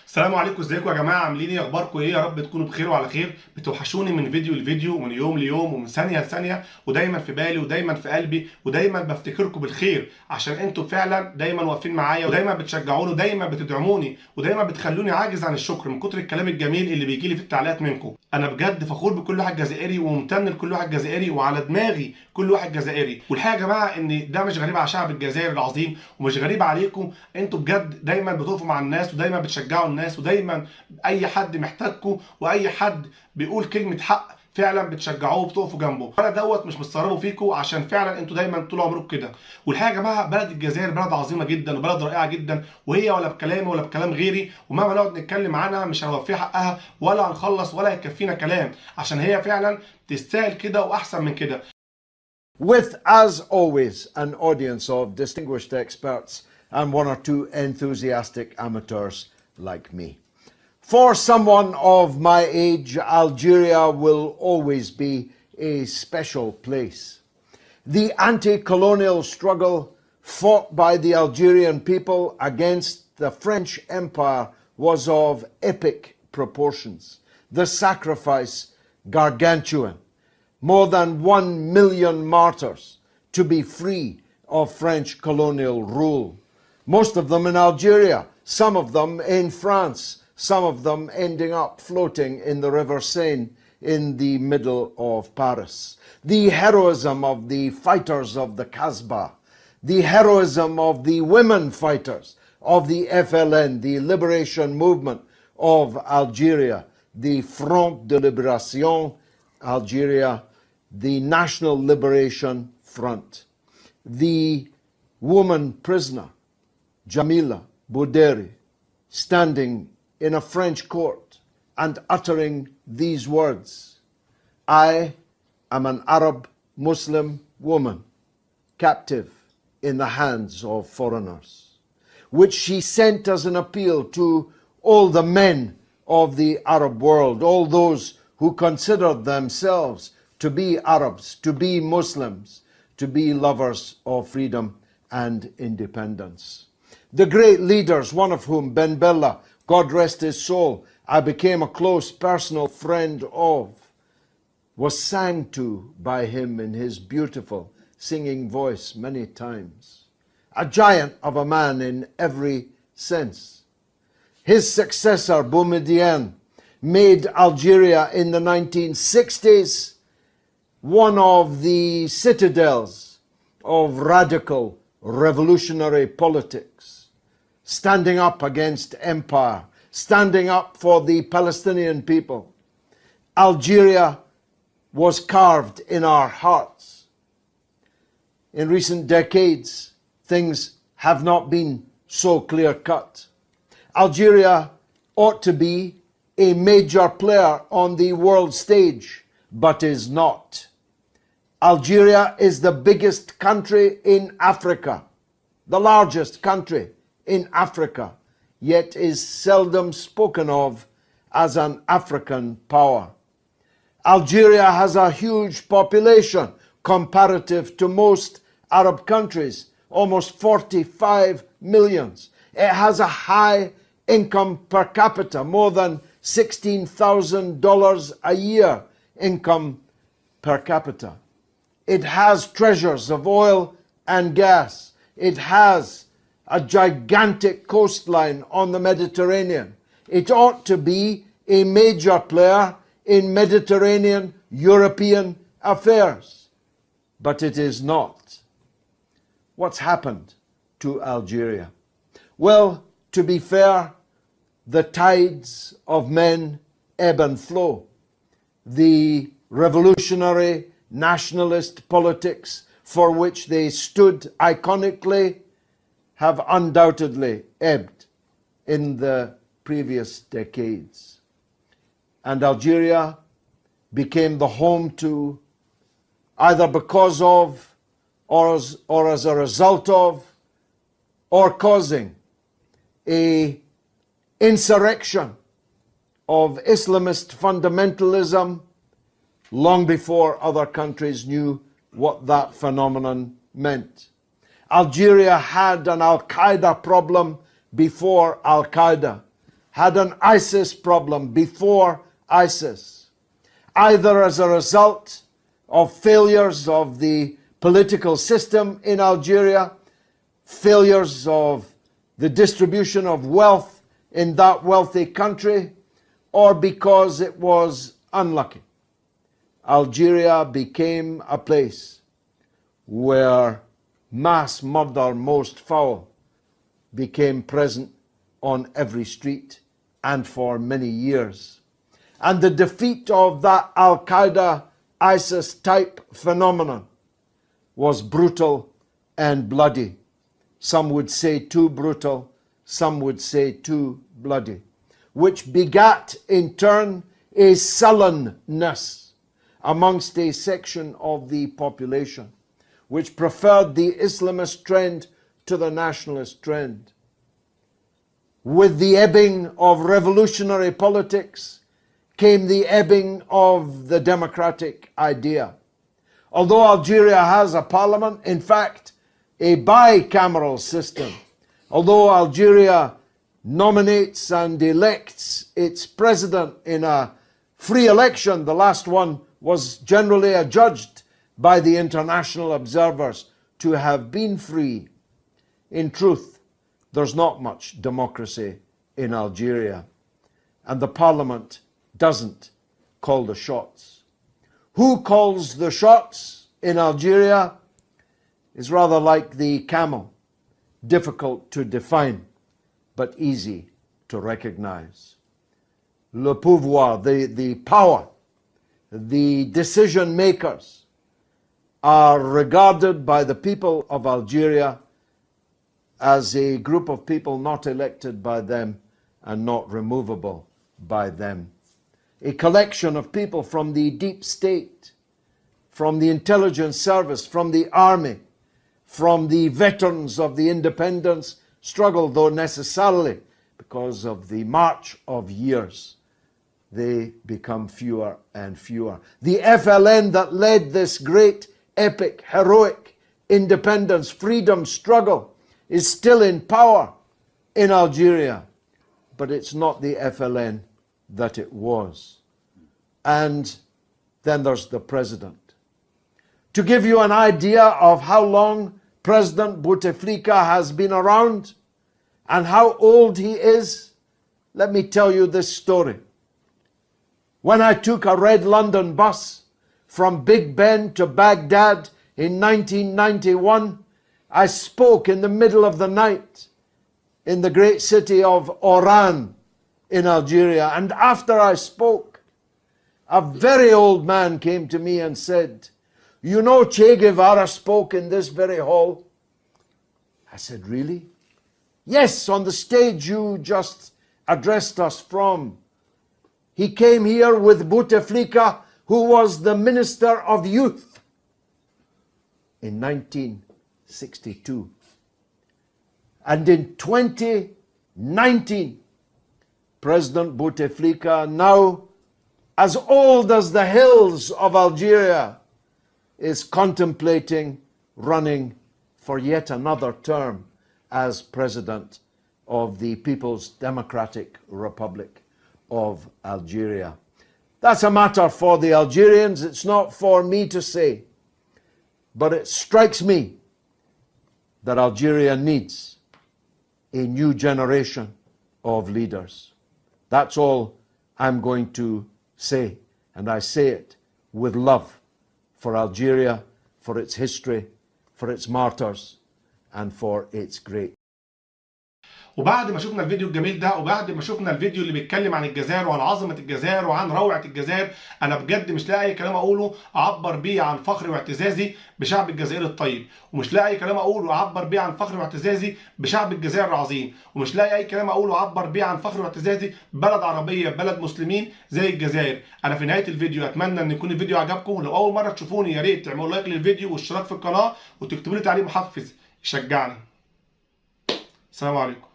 السلام عليكم، ازيكم يا جماعه؟ عاملين ايه؟ اخباركم ايه؟ يا رب تكونوا بخير وعلى خير. بتوحشوني من فيديو لفيديو ومن يوم ليوم ومن ثانيه لثانيه، ودايما في بالي ودايما في قلبي ودايما بفتكركم بالخير، عشان انتوا فعلا دايما واقفين معايا ودايما بتشجعوني ودايما بتدعموني ودايما بتخلوني عاجز عن الشكر من كتر الكلام الجميل اللي بيجي لي في التعليقات منكم. انا بجد فخور بكل واحد جزائري وممتن لكل واحد جزائري وعلى دماغي كل واحد جزائري. والحقيقه يا جماعه ان ده مش غريب على شعب الجزائر العظيم ومش غريب عليكم، انتوا بجد دايما بتقفوا مع الناس ودايما بتشجعوا الناس ودايما اي حد محتاجكم واي حد بيقول كلمه حق فعلا بتشجعوه وبتقفوا جنبه. انا دوت مش مستغربه فيكم عشان فعلا انتوا دايما طول عمركم كده. والحقيقه يا جماعه بلد الجزائر بلد عظيمه جدا وبلد رائعه جدا، وهي ولا بكلامي ولا بكلام غيري، ومهما نقعد نتكلم عنها مش هنوفيها حقها ولا هنخلص ولا هيكفينا كلام، عشان هي فعلا تستاهل كده واحسن من كده. With, as always, an audience of distinguished experts and one or two enthusiastic amateurs like me. For someone of my age, Algeria will always be a special place. The anti-colonial struggle fought by the Algerian people against the French Empire was of epic proportions. The sacrifice gargantuan. More than 1 million martyrs to be free of French colonial rule. Most of them in Algeria, some of them in France, some of them ending up floating in the River Seine in the middle of Paris. The heroism of the fighters of the Kasbah, the heroism of the women fighters of the FLN, the liberation movement of Algeria, the Front de Libération Algeria, the National Liberation Front, the woman prisoner, Jamila Bouderi, standing in a French court and uttering these words, "I am an Arab Muslim woman, captive in the hands of foreigners," which she sent as an appeal to all the men of the Arab world, all those who considered themselves to be Arabs, to be Muslims, to be lovers of freedom and independence. The great leaders, one of whom, Ben Bella, God rest his soul, I became a close personal friend of, was sang to by him in his beautiful singing voice many times. A giant of a man in every sense. His successor, Boumediene, made Algeria in the 1960s one of the citadels of radical revolutionary politics, standing up against empire, standing up for the Palestinian people. Algeria was carved in our hearts. In recent decades, things have not been so clear-cut. Algeria ought to be a major player on the world stage, but is not. Algeria is the biggest country in Africa, the largest country in Africa, yet is seldom spoken of as an African power. Algeria has a huge population comparative to most Arab countries, almost 45 million. It has a high income per capita, more than $16,000 a year income per capita. It has treasures of oil and gas. It has a gigantic coastline on the Mediterranean. It ought to be a major player in Mediterranean European affairs, but it is not. What's happened to Algeria? Well, to be fair, the tides of men ebb and flow. The revolutionary nationalist politics for which they stood iconically have undoubtedly ebbed in the previous decades. And Algeria became the home to, either because of or as a result of, or causing a insurrection of Islamist fundamentalism long before other countries knew what that phenomenon meant. Algeria had an Al-Qaeda problem before Al-Qaeda. had an ISIS problem before ISIS, either as a result of failures of the political system in Algeria, failures of the distribution of wealth in that wealthy country, or because it was unlucky. Algeria became a place where mass murder most foul became present on every street and for many years. And the defeat of that Al-Qaeda, ISIS type phenomenon was brutal and bloody. Some would say too brutal, some would say too bloody, which begat in turn a sullenness amongst a section of the population, which preferred the Islamist trend to the nationalist trend. With the ebbing of revolutionary politics came the ebbing of the democratic idea. Although Algeria has a parliament, in fact, a bicameral system, although Algeria nominates and elects its president in a free election, the last one was generally adjudged by the international observers to have been free. In truth, there's not much democracy in Algeria, and the parliament doesn't call the shots. Who calls the shots in Algeria is rather like the camel, difficult to define, but easy to recognize. Le pouvoir, the power, the decision makers are regarded by the people of Algeria as a group of people not elected by them and not removable by them. A collection of people from the deep state, from the intelligence service, from the army, from the veterans of the independence struggle, though necessarily because of the march of years, they become fewer and fewer. The FLN that led this great, epic, heroic independence, freedom struggle is still in power in Algeria, but it's not the FLN that it was. And then there's the president. To give you an idea of how long President Bouteflika has been around and how old he is, let me tell you this story. When I took a red London bus from Big Ben to Baghdad in 1991, I spoke in the middle of the night in the great city of Oran in Algeria. And after I spoke, a very old man came to me and said, "You know, Che Guevara spoke in this very hall." I said, "Really?" "Yes, on the stage you just addressed us from. He came here with Bouteflika, who was the Minister of Youth in 1962. And in 2019, President Bouteflika, now as old as the hills of Algeria, is contemplating running for yet another term as President of the People's Democratic Republic of Algeria. That's a matter for the Algerians. It's not for me to say. But it strikes me that Algeria needs a new generation of leaders. That's all I'm going to say. And I say it with love for Algeria, for its history, for its martyrs, and for its great. وبعد ما شفنا الفيديو الجميل ده وبعد ما شفنا الفيديو اللي بيتكلم عن الجزائر وعن عظمة الجزائر وعن روعة الجزائر، أنا بجد مش لاقي أي كلام أقوله أعبر بيه عن فخري واعتزازي بشعب الجزائر الطيب، ومش لاقي أي كلام أقوله أعبر بيه عن فخري واعتزازي بشعب الجزائر العظيم، ومش لاقي أي كلام أقوله أعبر بيه عن فخري واعتزازي ببلد عربية بلد مسلمين زي الجزائر. أنا في نهاية الفيديو أتمنى إن يكون الفيديو عجبكم، ولو أول مرة تشوفوني يا ريت تعملوا لايك للفيديو واشتراك في القناة وتكتبوا لي تعليق محفز يشجعني. السلام عليكم.